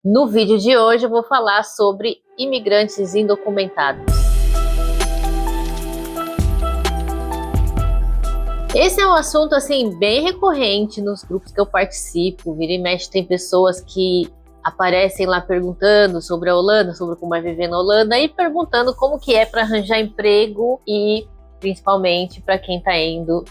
No vídeo de hoje eu vou falar sobre imigrantes indocumentados. Esse é um assunto assim bem recorrente nos grupos que eu participo. Vira e mexe tem pessoas que aparecem lá perguntando sobre a Holanda, sobre como é viver na Holanda e perguntando como que é para arranjar emprego e principalmente para quem está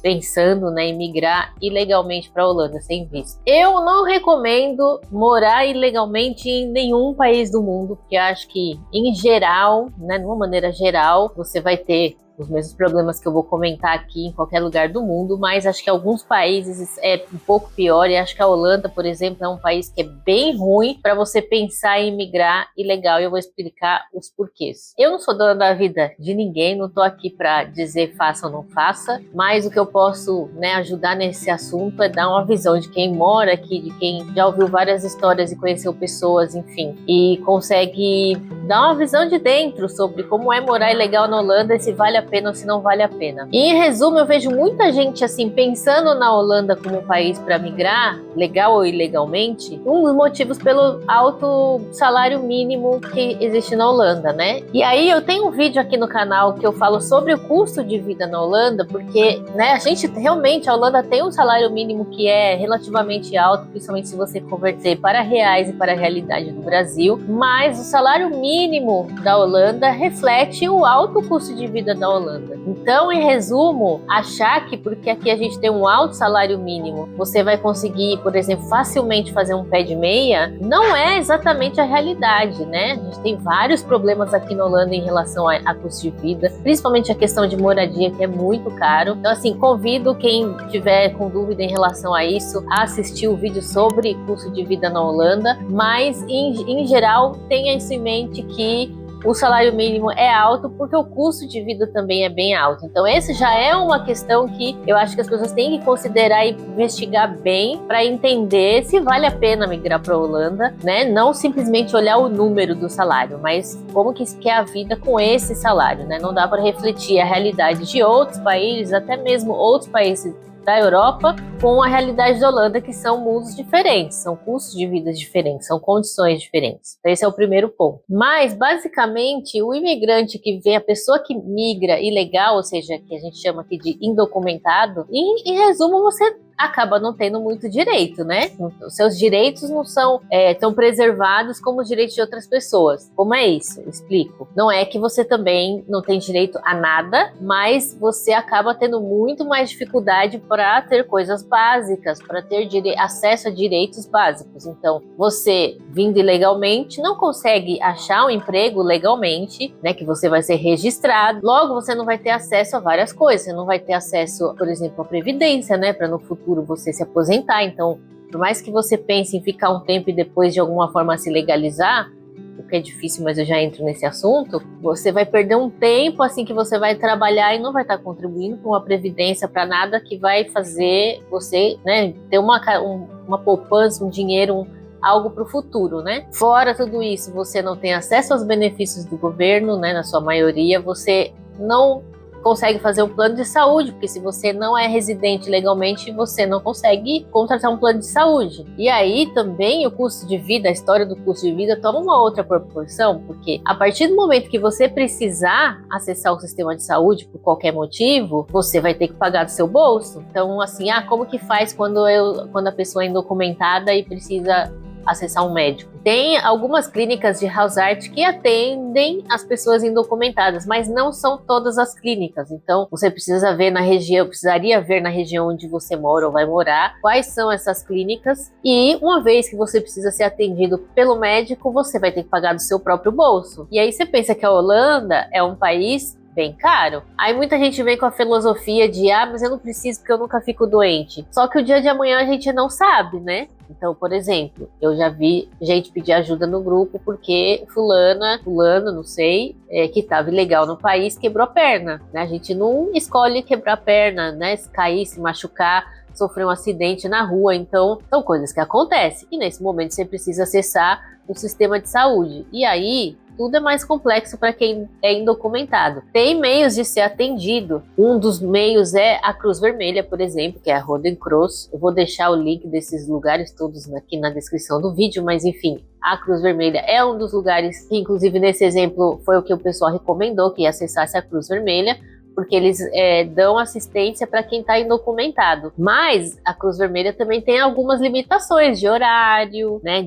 pensando em migrar ilegalmente para a Holanda sem visto. Eu não recomendo morar ilegalmente em nenhum país do mundo, porque eu acho que em geral, de uma maneira geral, você vai ter os mesmos problemas que eu vou comentar aqui em qualquer lugar do mundo, mas acho que alguns países é um pouco pior, e acho que a Holanda, por exemplo, é um país que é bem ruim para você pensar em migrar ilegal, e eu vou explicar os porquês. Eu não sou dona da vida de ninguém, não tô aqui para dizer faça ou não faça, mas o que eu posso ajudar nesse assunto é dar uma visão de quem mora aqui, de quem já ouviu várias histórias e conheceu pessoas, enfim, e consegue dar uma visão de dentro sobre como é morar ilegal na Holanda e se vale a pena ou se não vale a pena. E em resumo, eu vejo muita gente assim pensando na Holanda como um país para migrar, legal ou ilegalmente, um dos motivos pelo alto salário mínimo que existe na Holanda, né? E aí eu tenho um vídeo aqui no canal que eu falo sobre o custo de vida na Holanda, porque a Holanda tem um salário mínimo que é relativamente alto, principalmente se você converter para reais e para a realidade do Brasil, mas o salário mínimo da Holanda reflete o alto custo de vida da Holanda. Então, em resumo, achar que porque aqui a gente tem um alto salário mínimo, você vai conseguir, por exemplo, facilmente fazer um pé de meia, não é exatamente a realidade, né? A gente tem vários problemas aqui na Holanda em relação a custo de vida, principalmente a questão de moradia, que é muito caro. Então, assim, convido quem tiver com dúvida em relação a isso a assistir o vídeo sobre custo de vida na Holanda, mas, em geral, tenha isso em mente que o salário mínimo é alto porque o custo de vida também é bem alto. Então esse já é uma questão que eu acho que as pessoas têm que considerar e investigar bem para entender se vale a pena migrar para a Holanda, né? Não simplesmente olhar o número do salário, mas como que é a vida com esse salário, né? Não dá para refletir a realidade de outros países, até mesmo outros países da Europa, com a realidade da Holanda, que são mundos diferentes, são custos de vida diferentes, são condições diferentes. Então, esse é o primeiro ponto. Mas, basicamente, o imigrante que vem, a pessoa que migra ilegal, ou seja, que a gente chama aqui de indocumentado, em resumo, você acaba não tendo muito direito, né? Os seus direitos não são tão preservados como os direitos de outras pessoas. Como é isso? Explico. Não é que você também não tem direito a nada, mas você acaba tendo muito mais dificuldade para ter coisas básicas, para ter acesso a direitos básicos. Então, você vindo ilegalmente não consegue achar um emprego legalmente, né? Que você vai ser registrado. Logo, você não vai ter acesso a várias coisas. Você não vai ter acesso, por exemplo, à previdência, né? Para no futuro você se aposentar. Então, por mais que você pense em ficar um tempo e depois de alguma forma se legalizar, o que é difícil, mas eu já entro nesse assunto, você vai perder um tempo assim que você vai trabalhar e não vai estar contribuindo com uma previdência para nada que vai fazer você, ter uma poupança, um dinheiro, algo para o futuro, né? Fora tudo isso, você não tem acesso aos benefícios do governo, né? Na sua maioria, você não consegue fazer um plano de saúde, porque se você não é residente legalmente, você não consegue contratar um plano de saúde. E aí também o custo de vida, a história do custo de vida toma uma outra proporção, porque a partir do momento que você precisar acessar o sistema de saúde por qualquer motivo, você vai ter que pagar do seu bolso. Então, assim, como que faz quando a pessoa é indocumentada e precisa acessar um médico? Tem algumas clínicas de house art que atendem as pessoas indocumentadas, mas não são todas as clínicas. Então, você precisaria ver na região onde você mora ou vai morar, quais são essas clínicas, e uma vez que você precisa ser atendido pelo médico, você vai ter que pagar do seu próprio bolso. E aí você pensa que a Holanda é um país bem caro. Aí muita gente vem com a filosofia de mas eu não preciso porque eu nunca fico doente. Só que o dia de amanhã a gente não sabe, né? Então, por exemplo, eu já vi gente pedir ajuda no grupo porque fulano, não sei, que estava ilegal no país, quebrou a perna, né? A gente não escolhe quebrar a perna, né? Se cair, se machucar, sofrer um acidente na rua. Então, são coisas que acontecem. E nesse momento você precisa acessar o sistema de saúde. E aí, tudo é mais complexo para quem é indocumentado. Tem meios de ser atendido. Um dos meios é a Cruz Vermelha, por exemplo, que é a Roden Cross. Eu vou deixar o link desses lugares todos aqui na descrição do vídeo, mas enfim, a Cruz Vermelha é um dos lugares que, inclusive nesse exemplo, foi o que o pessoal recomendou, que acessasse a Cruz Vermelha, porque eles dão assistência para quem está indocumentado. Mas a Cruz Vermelha também tem algumas limitações de horário, né,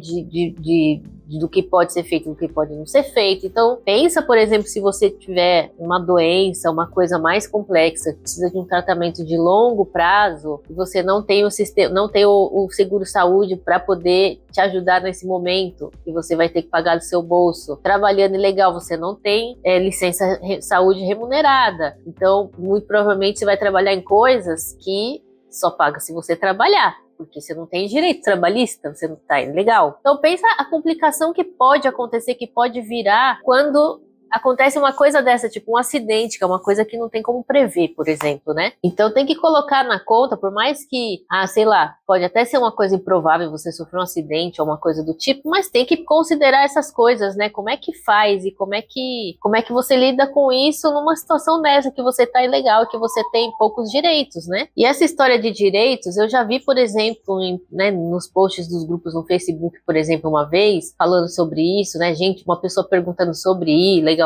do que pode ser feito, do que pode não ser feito. Então, pensa, por exemplo, se você tiver uma doença, uma coisa mais complexa, que precisa de um tratamento de longo prazo, e você não tem o sistema, não tem o seguro-saúde para poder te ajudar nesse momento, e você vai ter que pagar do seu bolso. Trabalhando ilegal, você não tem licença saúde remunerada. Então, muito provavelmente você vai trabalhar em coisas que só paga se você trabalhar, porque você não tem direito trabalhista, você não tá ilegal. Então pensa a complicação que pode acontecer, que pode virar quando acontece uma coisa dessa, tipo um acidente, que é uma coisa que não tem como prever, por exemplo, né? Então tem que colocar na conta, por mais que, sei lá, pode até ser uma coisa improvável você sofrer um acidente ou uma coisa do tipo, mas tem que considerar essas coisas, né? Como é que faz e como é que você lida com isso numa situação dessa, que você tá ilegal, que você tem poucos direitos, né? E essa história de direitos, eu já vi, por exemplo, nos posts dos grupos no Facebook, por exemplo, uma vez, falando sobre isso, né? Uma pessoa perguntando sobre legalmente,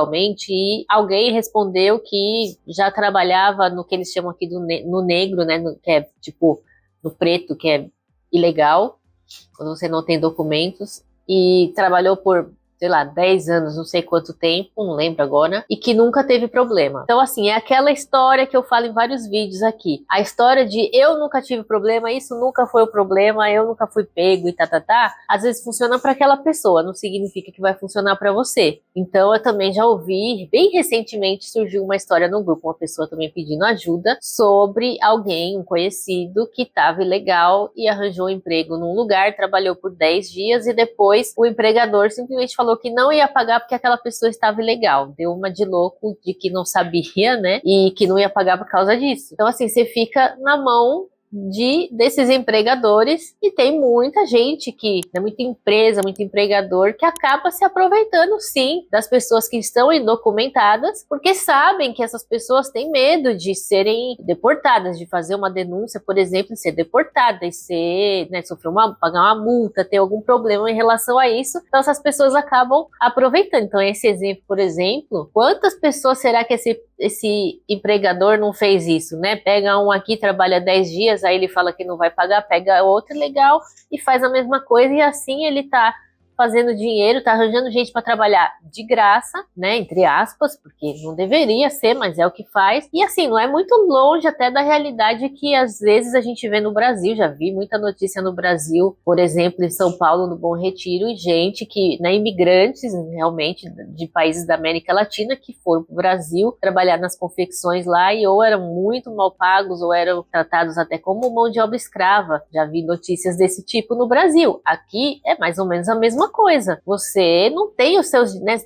e alguém respondeu que já trabalhava no que eles chamam aqui no negro, né, que é tipo no preto, que é ilegal, quando você não tem documentos, e trabalhou por, sei lá, 10 anos, não sei quanto tempo, não lembro agora, e que nunca teve problema. Então, assim, é aquela história que eu falo em vários vídeos aqui. A história de eu nunca tive problema, isso nunca foi o problema, eu nunca fui pego e às vezes funciona para aquela pessoa, não significa que vai funcionar para você. Então, eu também já ouvi, bem recentemente surgiu uma história no grupo, uma pessoa também pedindo ajuda, sobre alguém, um conhecido, que estava ilegal e arranjou um emprego num lugar, trabalhou por 10 dias e depois o empregador simplesmente falou que não ia pagar porque aquela pessoa estava ilegal. Deu uma de louco de que não sabia, né? E que não ia pagar por causa disso. Então, assim, você fica na mão desses empregadores, e tem muita gente muita empresa, muito empregador que acaba se aproveitando sim das pessoas que estão indocumentadas, porque sabem que essas pessoas têm medo de serem deportadas, de fazer uma denúncia, por exemplo, de ser deportada e ser, né, pagar uma multa, ter algum problema em relação a isso. Então essas pessoas acabam aproveitando. Então esse exemplo, por exemplo, quantas pessoas será que esse empregador não fez isso, né? Pega um aqui, trabalha 10 dias, aí ele fala que não vai pagar, pega outro legal e faz a mesma coisa, e assim ele tá fazendo dinheiro, tá arranjando gente para trabalhar de graça, né, entre aspas, porque não deveria ser, mas é o que faz. E assim, não é muito longe até da realidade que às vezes a gente vê no Brasil. Já vi muita notícia no Brasil, por exemplo, em São Paulo, no Bom Retiro, e gente que, né, imigrantes realmente de países da América Latina que foram pro Brasil trabalhar nas confecções lá, e ou eram muito mal pagos ou eram tratados até como mão de obra escrava. Já vi notícias desse tipo no Brasil. Aqui é mais ou menos a mesma coisa. Você não tem os seus, né,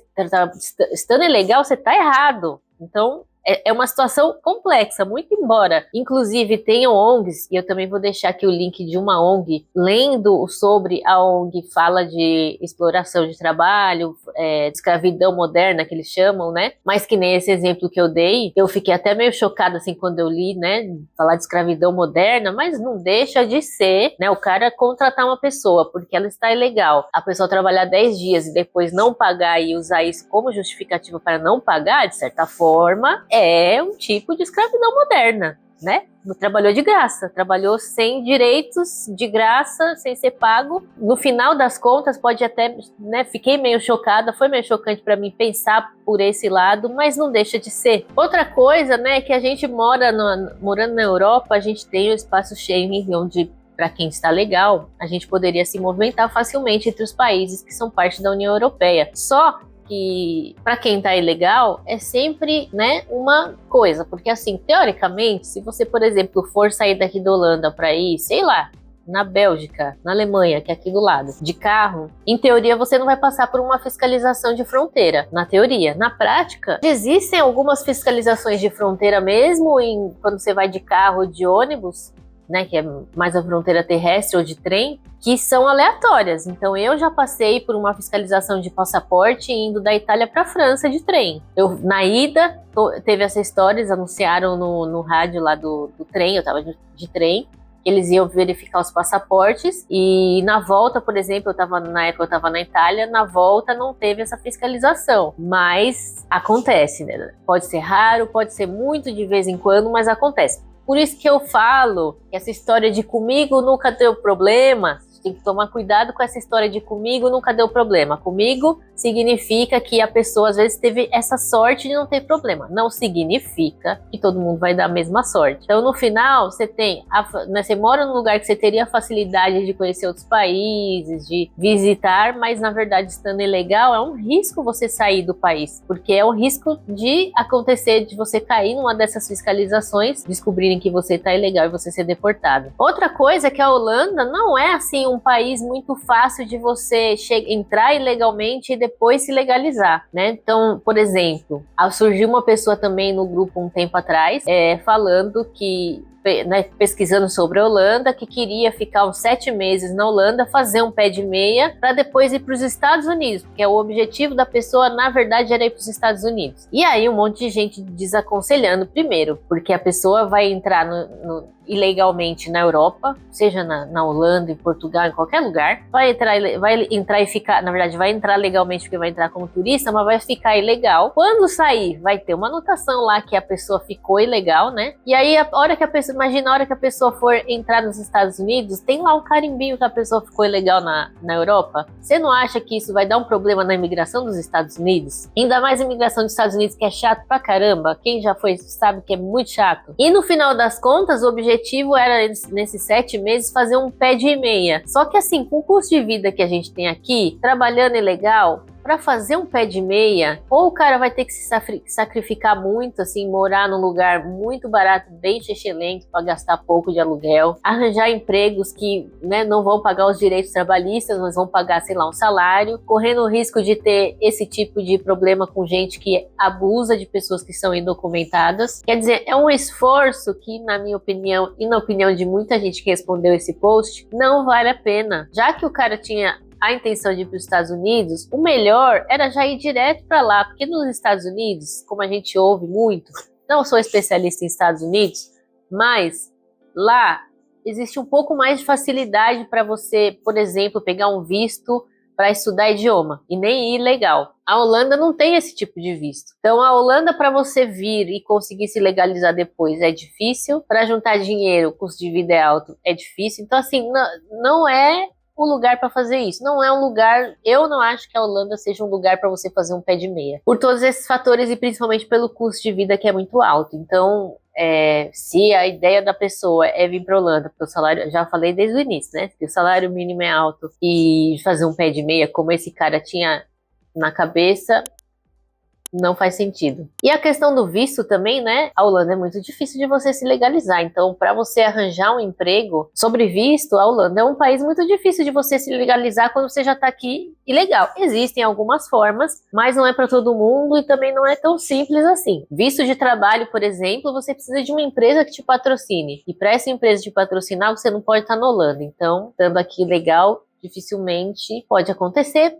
estando ilegal, você tá errado. Então, é uma situação complexa, muito embora, inclusive, tenham ONGs, e eu também vou deixar aqui o link de uma ONG, lendo sobre a ONG, fala de exploração de trabalho, de escravidão moderna, que eles chamam, né? Mas que nem esse exemplo que eu dei, eu fiquei até meio chocada, assim, quando eu li, né? Falar de escravidão moderna, mas não deixa de ser, né? O cara contratar uma pessoa, porque ela está ilegal, a pessoa trabalhar 10 dias e depois não pagar e usar isso como justificativa para não pagar, de certa forma, é um tipo de escravidão moderna, né? Não trabalhou de graça, trabalhou sem direitos, de graça, sem ser pago. No final das contas, pode até, né? Fiquei meio chocada, foi meio chocante para mim pensar por esse lado, mas não deixa de ser. Outra coisa, né, é que a gente morando na Europa, a gente tem o espaço Schengen, onde, para quem está legal, a gente poderia se movimentar facilmente entre os países que são parte da União Europeia. Só que para quem tá ilegal é sempre, né, uma coisa, porque assim, teoricamente, se você, por exemplo, for sair daqui da Holanda para ir, sei lá, na Bélgica, na Alemanha, que é aqui do lado, de carro, em teoria você não vai passar por uma fiscalização de fronteira, na teoria. Na prática, existem algumas fiscalizações de fronteira mesmo quando você vai de carro ou de ônibus, né, que é mais a fronteira terrestre ou de trem, que são aleatórias. Então eu já passei por uma fiscalização de passaporte indo da Itália para a França de trem. Eu, na ida, teve essa história, eles anunciaram no rádio lá do trem, eu estava de trem, eles iam verificar os passaportes, e na volta, por exemplo, na época eu estava na Itália, na volta não teve essa fiscalização, mas acontece, né? Pode ser raro, pode ser muito de vez em quando, mas acontece. Por isso que eu falo que essa história de comigo nunca deu problema. Tem que tomar cuidado com essa história de comigo nunca deu problema. Comigo significa que a pessoa às vezes teve essa sorte de não ter problema. Não significa que todo mundo vai dar a mesma sorte. Então no final você tem, né, você mora num lugar que você teria facilidade de conhecer outros países, de visitar, mas na verdade estando ilegal é um risco você sair do país, porque é um risco de acontecer, de você cair numa dessas fiscalizações, descobrirem que você está ilegal e você ser deportado. Outra coisa é que a Holanda não é assim um país muito fácil de você entrar ilegalmente e depois se legalizar, né? Então, por exemplo, surgiu uma pessoa também no grupo um tempo atrás, falando que, né, pesquisando sobre a Holanda, que queria ficar uns 7 meses na Holanda, fazer um pé de meia para depois ir para os Estados Unidos, porque o objetivo da pessoa, na verdade, era ir para os Estados Unidos. E aí um monte de gente desaconselhando, primeiro, porque a pessoa vai entrar ilegalmente na Europa, seja na Holanda, em Portugal, em qualquer lugar, vai entrar e ficar, na verdade vai entrar legalmente porque vai entrar como turista, mas vai ficar ilegal. Quando sair, vai ter uma anotação lá que a pessoa ficou ilegal, né? E aí imagina a hora que a pessoa for entrar nos Estados Unidos, tem lá um carimbinho que a pessoa ficou ilegal na Europa. Você não acha que isso vai dar um problema na imigração dos Estados Unidos? Ainda mais a imigração dos Estados Unidos, que é chato pra caramba. Quem já foi sabe que é muito chato. E no final das contas, o objetivo era, nesses 7 meses, fazer um pé de meia. Só que assim, com o custo de vida que a gente tem aqui, trabalhando ilegal, para fazer um pé de meia, ou o cara vai ter que se sacrificar muito, assim, morar num lugar muito barato, bem xixelento, para gastar pouco de aluguel, arranjar empregos que, né, não vão pagar os direitos trabalhistas, mas vão pagar, sei lá, um salário, correndo o risco de ter esse tipo de problema com gente que abusa de pessoas que são indocumentadas. Quer dizer, é um esforço que, na minha opinião, e na opinião de muita gente que respondeu esse post, não vale a pena. Já que o cara tinha a intenção de ir para os Estados Unidos, o melhor era já ir direto para lá, porque nos Estados Unidos, como a gente ouve muito, não sou especialista em Estados Unidos, mas lá existe um pouco mais de facilidade para você, por exemplo, pegar um visto para estudar idioma e nem ir legal. A Holanda não tem esse tipo de visto. Então a Holanda, para você vir e conseguir se legalizar depois, é difícil. Para juntar dinheiro, o custo de vida é alto, é difícil. Então assim, não é o lugar para fazer isso. Não é um lugar, eu não acho que a Holanda seja um lugar para você fazer um pé de meia. Por todos esses fatores e principalmente pelo custo de vida que é muito alto. Então, se a ideia da pessoa é vir para a Holanda, porque o salário, já falei desde o início, né? Que o salário mínimo é alto e fazer um pé de meia, como esse cara tinha na cabeça, não faz sentido. E a questão do visto também, né? A Holanda é muito difícil de você se legalizar. Então, para você arranjar um emprego sobre visto, a Holanda é um país muito difícil de você se legalizar quando você já está aqui ilegal. Existem algumas formas, mas não é para todo mundo e também não é tão simples assim. Visto de trabalho, por exemplo, você precisa de uma empresa que te patrocine. E para essa empresa te patrocinar, você não pode estar na Holanda. Então, estando aqui legal, dificilmente pode acontecer,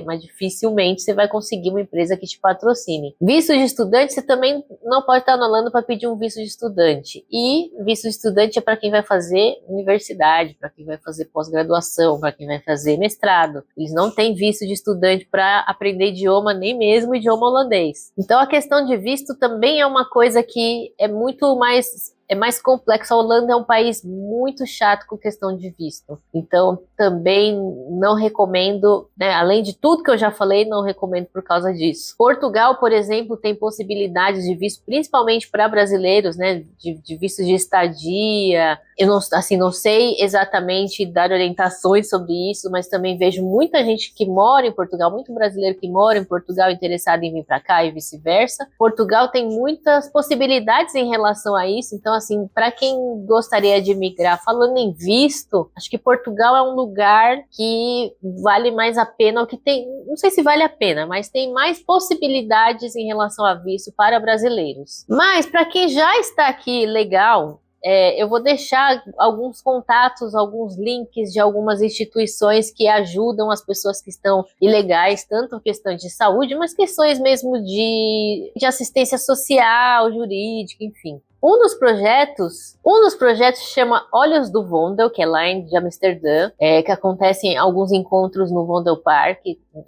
mas dificilmente você vai conseguir uma empresa que te patrocine. Visto de estudante, você também não pode estar na Holanda para pedir um visto de estudante. E visto de estudante é para quem vai fazer universidade, para quem vai fazer pós-graduação, para quem vai fazer mestrado. Eles não têm visto de estudante para aprender idioma, nem mesmo idioma holandês. Então a questão de visto também é uma coisa que é mais complexo. A Holanda é um país muito chato com questão de visto. Então, também não recomendo, né? Além de tudo que eu já falei, não recomendo por causa disso. Portugal, por exemplo, tem possibilidades de visto, principalmente para brasileiros, né? De visto de estadia. Eu não sei exatamente dar orientações sobre isso, mas também vejo muita gente que mora em Portugal, muito brasileiro que mora em Portugal interessado em vir para cá e vice-versa. Portugal tem muitas possibilidades em relação a isso. Então, assim, para quem gostaria de migrar, falando em visto, acho que Portugal é um lugar que vale mais a pena, o que tem, não sei se vale a pena, mas tem mais possibilidades em relação a visto para brasileiros. Mas para quem já está aqui legal, eu vou deixar alguns contatos, alguns links de algumas instituições que ajudam as pessoas que estão ilegais, tanto questões de saúde, mas questões mesmo de assistência social, jurídica, enfim. Um dos projetos chama Olhos do Vondel, que é lá de Amsterdã, que acontecem alguns encontros no Vondel Park.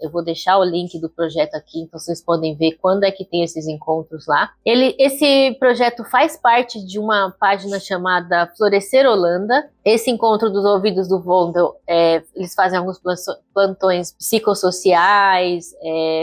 Eu vou deixar o link do projeto aqui, então vocês podem ver quando é que tem esses encontros lá. Esse projeto faz parte de uma página chamada Florescer Holanda. Esse encontro dos ouvidos do Vondel, eles fazem alguns plantões psicossociais,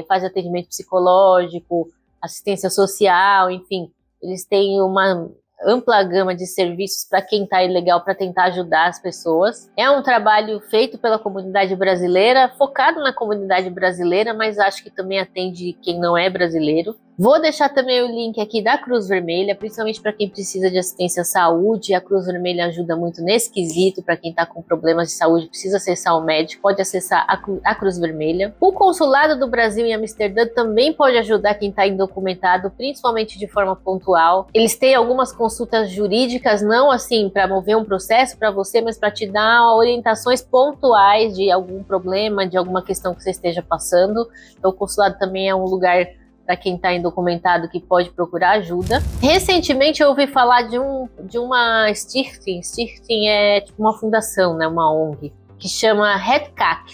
fazem atendimento psicológico, assistência social, enfim. Eles têm uma ampla gama de serviços para quem está ilegal, para tentar ajudar as pessoas. É um trabalho feito pela comunidade brasileira, focado na comunidade brasileira, mas acho que também atende quem não é brasileiro. Vou deixar também o link aqui da Cruz Vermelha, principalmente para quem precisa de assistência à saúde. A Cruz Vermelha ajuda muito nesse quesito, para quem está com problemas de saúde, precisa acessar o médico, pode acessar a Cruz Vermelha. O Consulado do Brasil em Amsterdã também pode ajudar quem está indocumentado, principalmente de forma pontual. Eles têm algumas consultas jurídicas, não assim para mover um processo para você, mas para te dar orientações pontuais de algum problema, de alguma questão que você esteja passando. Então o consulado também é um lugar para quem está indocumentado que pode procurar ajuda. Recentemente eu ouvi falar de uma Stichting. Stichting é tipo uma fundação, né, uma ONG, que chama RedCAC,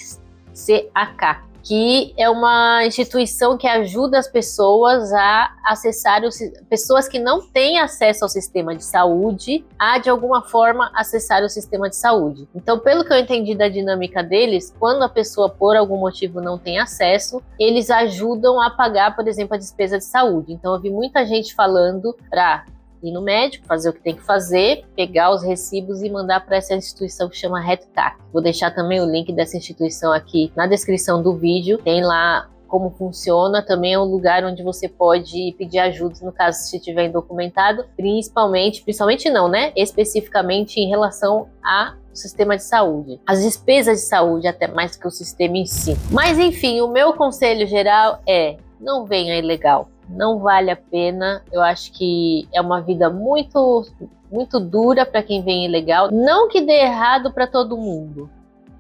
CAK, que é uma instituição que ajuda as pessoas a acessar pessoas que não têm acesso ao sistema de saúde, a de alguma forma acessar o sistema de saúde. Então, pelo que eu entendi da dinâmica deles, quando a pessoa por algum motivo não tem acesso, eles ajudam a pagar, por exemplo, a despesa de saúde. Então, eu vi muita gente falando para ir no médico, fazer o que tem que fazer, pegar os recibos e mandar para essa instituição que chama RedCAC. Vou deixar também o link dessa instituição aqui na descrição do vídeo. Tem lá como funciona, também é um lugar onde você pode pedir ajuda no caso se estiver indocumentado, principalmente não, né? Especificamente em relação ao sistema de saúde. As despesas de saúde, até mais que o sistema em si. Mas enfim, o meu conselho geral é: não venha ilegal. Não vale a pena. Eu acho que é uma vida muito, muito dura para quem vem ilegal. Não que dê errado para todo mundo,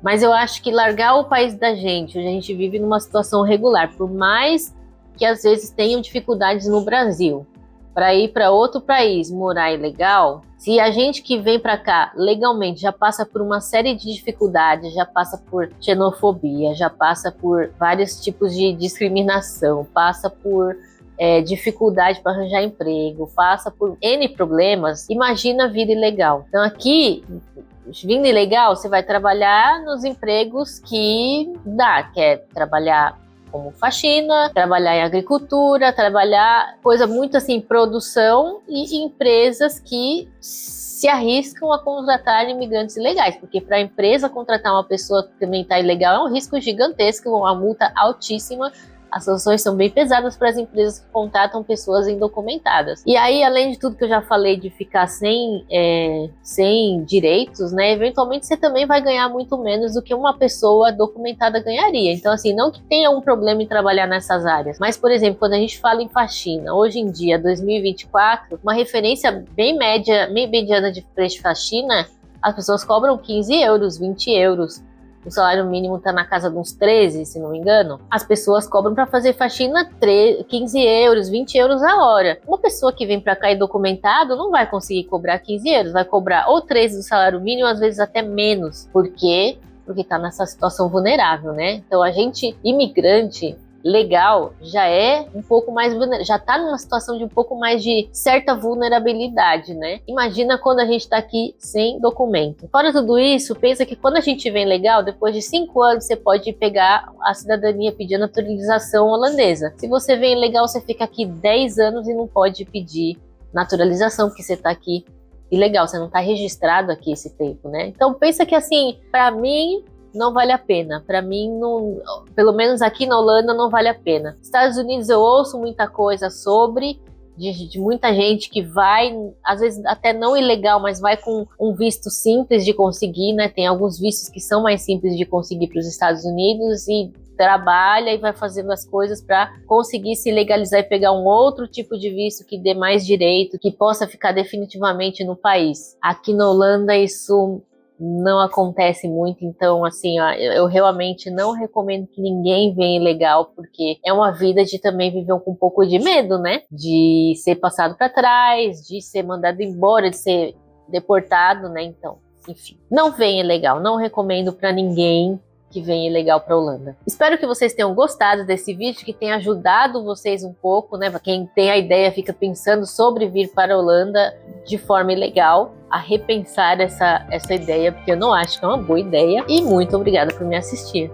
mas eu acho que largar o país da gente, onde a gente vive numa situação regular, por mais que às vezes tenham dificuldades no Brasil, para ir para outro país morar ilegal, se a gente que vem para cá legalmente já passa por uma série de dificuldades, já passa por xenofobia, já passa por vários tipos de discriminação, passa por dificuldade para arranjar emprego, passa por N problemas, imagina a vida ilegal. Então aqui, vindo ilegal, você vai trabalhar nos empregos que dá, que é trabalhar como faxina, trabalhar em agricultura, trabalhar coisa muito assim, produção e empresas que se arriscam a contratar imigrantes ilegais, porque para a empresa contratar uma pessoa que também está ilegal é um risco gigantesco, uma multa altíssima. As sanções são bem pesadas para as empresas que contratam pessoas indocumentadas. E aí, além de tudo que eu já falei de ficar sem direitos, né? Eventualmente você também vai ganhar muito menos do que uma pessoa documentada ganharia. Então, assim, não que tenha um problema em trabalhar nessas áreas, mas, por exemplo, quando a gente fala em faxina, hoje em dia, 2024, uma referência bem mediana de preço de faxina, as pessoas cobram 15 euros, 20 euros. O salário mínimo está na casa de uns 13, se não me engano. As pessoas cobram para fazer faxina 15 euros, 20 euros a hora. Uma pessoa que vem para cá documentado não vai conseguir cobrar 15 euros, vai cobrar ou 13 do salário mínimo, às vezes até menos. Por quê? Porque está nessa situação vulnerável, né? Então a gente, imigrante legal, já é um pouco mais já está numa situação de um pouco mais de certa vulnerabilidade, né? Imagina quando a gente está aqui sem documento. Fora tudo isso, pensa que quando a gente vem legal, depois de 5 anos você pode pegar a cidadania, pedir a naturalização holandesa. Se você vem legal, você fica aqui 10 anos e não pode pedir naturalização, porque você está aqui ilegal, você não está registrado aqui esse tempo, né? Então pensa que assim, para mim não vale a pena. Para mim, não, pelo menos aqui na Holanda, não vale a pena. Estados Unidos eu ouço muita coisa sobre, de muita gente que vai, às vezes até não ilegal, mas vai com um visto simples de conseguir, né? Tem alguns vistos que são mais simples de conseguir para os Estados Unidos e trabalha e vai fazendo as coisas para conseguir se legalizar e pegar um outro tipo de visto que dê mais direito, que possa ficar definitivamente no país. Aqui na Holanda isso não acontece muito, então assim, ó, eu realmente não recomendo que ninguém venha ilegal, porque é uma vida de também viver com um pouco de medo, né? De ser passado para trás, de ser mandado embora, de ser deportado, né? Então, enfim, não venha ilegal, não recomendo para ninguém que venha ilegal para a Holanda. Espero que vocês tenham gostado desse vídeo, que tenha ajudado vocês um pouco, né? Para quem tem a ideia, fica pensando sobre vir para a Holanda de forma ilegal, a repensar essa ideia, porque eu não acho que é uma boa ideia. E muito obrigada por me assistir.